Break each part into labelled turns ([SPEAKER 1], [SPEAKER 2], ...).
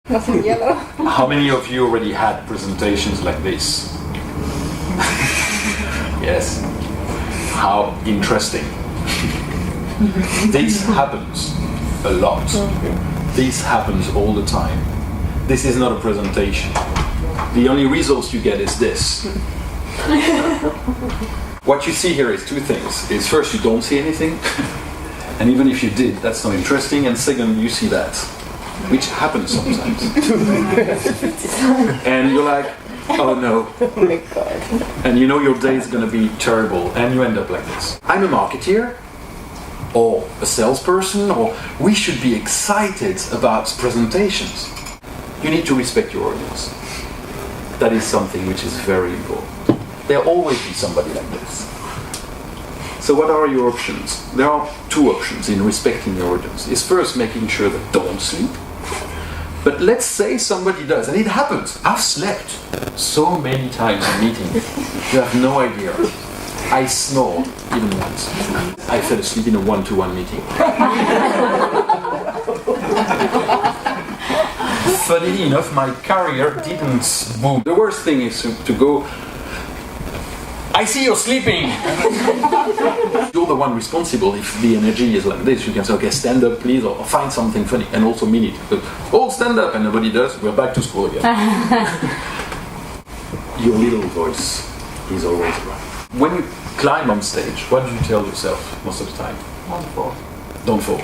[SPEAKER 1] Nothing yellow.
[SPEAKER 2] How many of you already had presentations like this? Yes. How interesting. This happens a lot. This happens all the time. This is not a presentation. The only results you get is this. What you see here is two things. Is first, you don't see anything. And even if you did, that's not interesting. And second, you see that. Which happens sometimes. And you're like, oh no.
[SPEAKER 1] Oh my God.
[SPEAKER 2] And you know your day is going to be terrible. And you end up like this. I'm a marketeer. Or a salesperson. Or we should be excited about presentations. You need to respect your audience. That is something which is very important. There'll always be somebody like this. So what are your options? There are two options in respecting your audience. Is first making sure that don't sleep. But let's say somebody does, and it happens. I've slept so many times in meetings. You have no idea. I snored even once. I fell asleep in a one-to-one meeting. Funnily enough, my career didn't boom. The worst thing is to go, I see you're sleeping! You're the one responsible. If the energy is like this, you can say, okay, stand up please, or find something funny, and also mean it. But, all stand up, and nobody does, we're back to school again. Your little voice is always right. When you climb on stage, what do you tell yourself most of the time?
[SPEAKER 1] Don't fall.
[SPEAKER 2] Don't fall.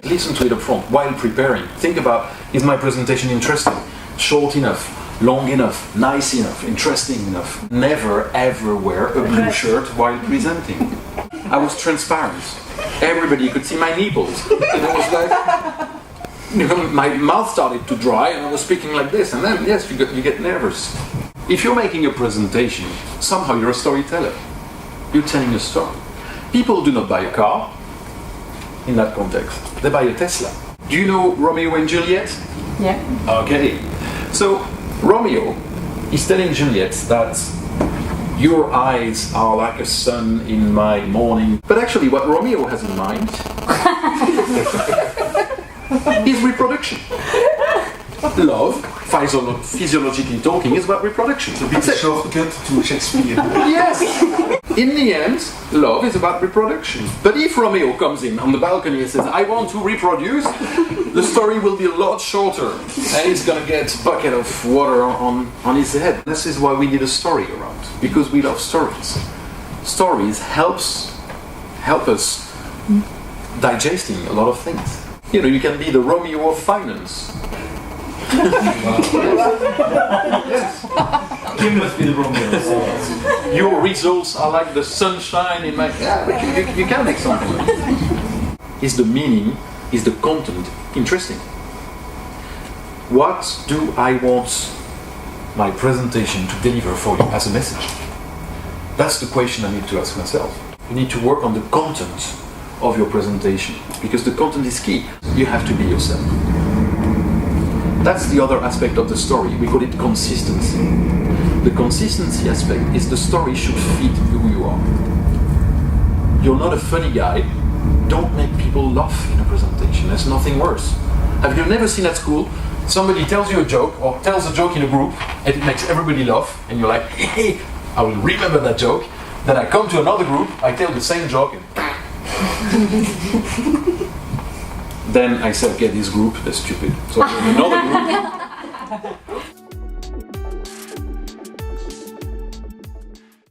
[SPEAKER 2] Listen to it up front while preparing. Think about, is my presentation interesting? Short enough? Long enough? Nice enough? Interesting enough? Never ever wear a blue shirt while presenting. I was transparent. Everybody could see my nipples. And I was like, you know, my mouth started to dry and I was speaking like this. And then, yes, you get nervous. If you're making a presentation, somehow you're a storyteller. You're telling a story. People do not buy a car in that context. They buy a Tesla. Do you know Romeo and Juliet?
[SPEAKER 1] Yeah.
[SPEAKER 2] Okay. So Romeo is telling Juliet that your eyes are like a sun in my morning. But actually what Romeo has in mind is reproduction. Love, physiologically talking, is about reproduction.
[SPEAKER 3] It's a bit of shortcut to Shakespeare.
[SPEAKER 2] Yes! In the end, love is about reproduction. But if Romeo comes in on the balcony and says, I want to reproduce, the story will be a lot shorter. And he's gonna get a bucket of water on his head. This is why we need a story around. Because we love stories. Stories help us digesting a lot of things. You know, you can be the Romeo of finance.
[SPEAKER 3] Yes. Kim must be the Romeo.
[SPEAKER 2] Your results are like the sunshine in my... Yeah, but you can make something like that. Is the meaning, is the content interesting? What do I want my presentation to deliver for you as a message? That's the question I need to ask myself. You need to work on the content of your presentation, because the content is key. You have to be yourself. That's the other aspect of the story. We call it consistency. The consistency aspect is the story should fit who you are. You're not a funny guy. Don't make people laugh in a presentation. There's nothing worse. Have you never seen at school, somebody tells you a joke or tells a joke in a group and it makes everybody laugh and you're like, hey, I will remember that joke. Then I come to another group, I tell the same joke and then I say, okay, this group, they're stupid. So in another group,